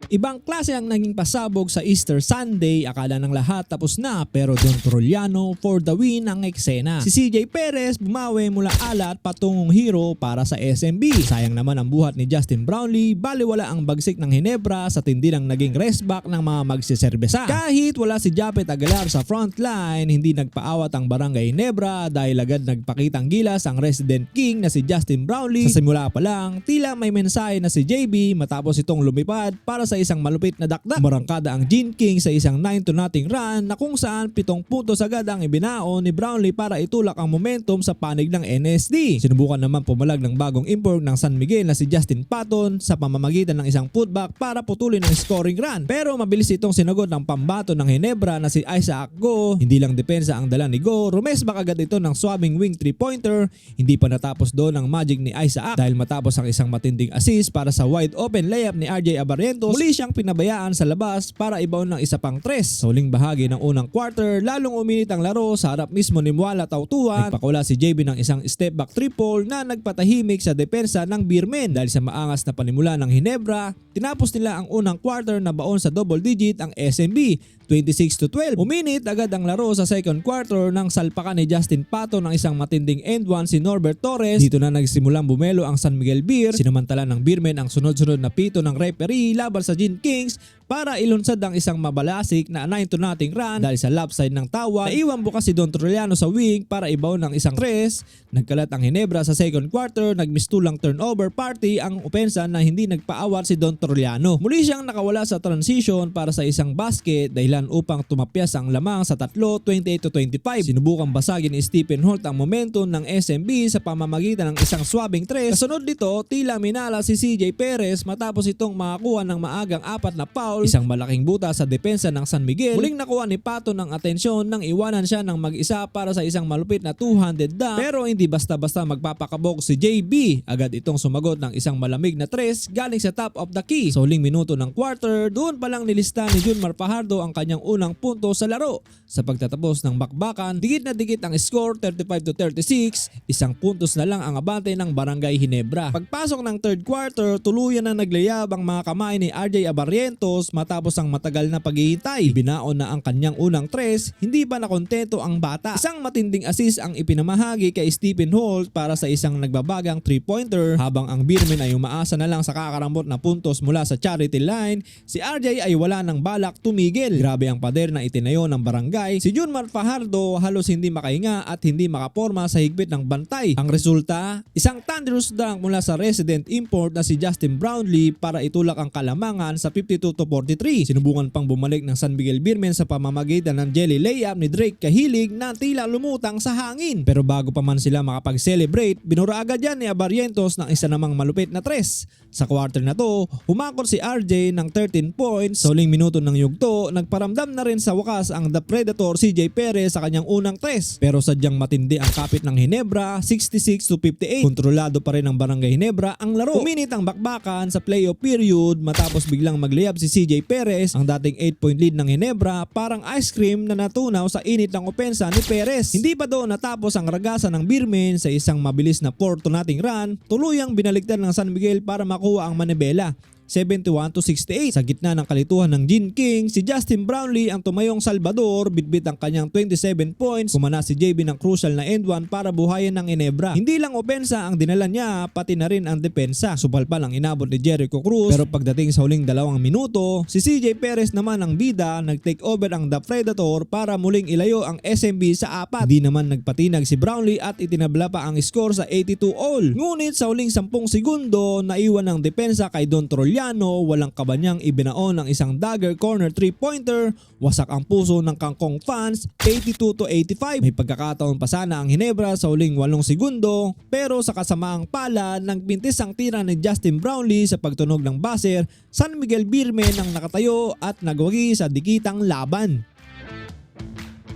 Ibang klase ang naging pasabog sa Easter Sunday. Akala ng lahat tapos na pero Don Trollano for the win ang eksena. Si CJ Perez bumawi mula ala at patungong hero para sa SMB. Sayang naman ang buhat ni Justin Brownlee, baliwala ang bagsik ng Ginebra sa tindi ng naging restback ng mga magsiserbesa. Kahit wala si Japet Aguilar sa frontline, hindi nagpaawat ang Barangay Ginebra dahil agad nagpakitang gilas ang Resident King na si Justin Brownlee. Sa simula pa lang, tila may mensahe na si JB matapos itong lumipad para sa isang malupit na dakdak. Marangkada ang Gene King sa isang 9-0 run na kung saan 7 puntos agad ang ibinaon ni Brownlee para itulak ang momentum sa panig ng NSD. Sinubukan naman pumalag ng bagong import ng San Miguel na si Justin Patton sa pamamagitan ng isang putback para putulin ang scoring run. Pero mabilis itong sinagot ng pambato ng Ginebra na si Isaac Go. Hindi lang depensa ang dala ni Go, rumesbak agad ito ng swabing wing 3-pointer. Hindi pa natapos doon ang magic ni Isaac dahil matapos ang isang matinding assist para sa wide open layup ni RJ Abarrientos, muli siyang pinabayaan sa labas para ibaon ng isa pang tres. Sa huling bahagi ng unang quarter, lalong uminit ang laro sa harap mismo ni Muala Tautuan. Nagpakula si JB ng isang step back triple na nagpatahimik sa depensa ng Beermen. Dahil sa maangas na panimula ng Ginebra, tinapos nila ang unang quarter na baon sa double digit ang SMB, 26-12. Uminit agad ang laro sa second quarter nang salpakan ni Justin Patton ng isang matinding end one si Norbert Torres. Dito na nagsimulang bumelo ang San Miguel Beer. Sinamantala ng Beermen ang sunod-sunod na pito ng referee laban sa Gene Kings para ilunsad ang isang mabalasik na 9-0 run dahil sa left side ng tawa. Naiwan bukas si Don Trollano sa wing para ibaon ng isang tres. Nagkalat ang Ginebra sa second quarter, nagmistulang turnover party ang opensa na hindi nagpaawat si Don Trollano. Muli siyang nakawala sa transition para sa isang basket dahilan upang tumapyas ang lamang sa tatlo, 28-25. Sinubukang basagin ni Stephen Holt ang momentum ng SMB sa pamamagitan ng isang swabing tres. Kasunod nito, tila minala si CJ Perez matapos itong makakuha ng maagang 4 na foul. Isang malaking buta sa depensa ng San Miguel. Muling nakuha ni Pato ng atensyon nang iwanan siya ng mag-isa para sa isang malupit na 200 dunk. Pero hindi basta-basta magpapakabog si JB. Agad itong sumagot ng isang malamig na tres galing sa top of the key. Sa huling minuto ng quarter, doon palang nilista ni Junmar Fajardo ang kanyang unang punto sa laro. Sa pagtatapos ng bakbakan, dikit na dikit ang score, 35-36. Isang puntos na lang ang abante ng Barangay Ginebra. Pagpasok ng third quarter, tuluyan na naglayab ang mga kamay ni RJ Abarrientos matapos ang matagal na paghihintay. Binaon na ang kanyang unang tres, hindi pa nakontento ang bata. Isang matinding assist ang ipinamahagi kay Stephen Holt para sa isang nagbabagang 3-pointer. Habang ang Beermen ay umaasa na lang sa kakarambot na puntos mula sa charity line, si RJ ay wala ng balak tumigil. Grabe ang pader na itinayo ng barangay. Si Junmar Fajardo halos hindi makahinga at hindi makaporma sa higpit ng bantay. Ang resulta, isang thunderous dunk mula sa resident import na si Justin Brownlee para itulak ang kalamangan sa 52-43. Sinubukan pang bumalik ng San Miguel Beermen sa pamamagitan ng jelly layup ni Drake Kahilig na tila lumutang sa hangin. Pero bago pa man sila makapag-celebrate, binura agad yan ni Abarrientos ng isa namang malupit na tres. Sa quarter na to, humakot si RJ ng 13 points. Sa huling minuto ng yugto, nagparamdam na rin sa wakas ang The Predator CJ Perez sa kanyang unang tres. Pero sadyang matindi ang kapit ng Ginebra, 66-58. Kontrolado pa rin ng Barangay Ginebra ang laro. Uminit ang bakbakan sa playoff period matapos biglang maglayab si CJ Perez. Ang dating 8-point lead ng Ginebra parang ice cream na natunaw sa init ng opensa ni Perez. Hindi pa doon natapos ang ragasan ng Beermen sa isang mabilis na 4-0 run. Tuluyang binaligtad ng San Miguel para makuha ang manibela. 71-68. Sa gitna ng kalituhan ng Gene King, si Justin Brownlee ang tumayong Salvador, bitbit ang kanyang 27 points. Kumana si JB ng crucial na end one para buhayin ng Ginebra. Hindi lang opensa ang dinala niya, pati na rin ang depensa. Supalpal ang inabot ni Jericho Cruz, pero pagdating sa huling 2 minuto, si CJ Perez naman ang bida, nag-take over ang The Predator para muling ilayo ang SMB sa 4. Di naman nagpatinag si Brownlee at itinabla pa ang score sa 82-all. Ngunit sa huling 10 segundo, naiwan ang depensa kay Don Trollano. Walang kabanyang ibinaon ng isang dagger corner 3-pointer. Wasak ang puso ng Kangkong fans, 82-85. May pagkakataon pa sana ang Ginebra sa huling 8 segundo, pero sa kasamaang pala, nagpintis ang tira ni Justin Brownlee sa pagtunog ng buzzer. San Miguel Beermen ang nakatayo at nagwagi sa dikitang laban.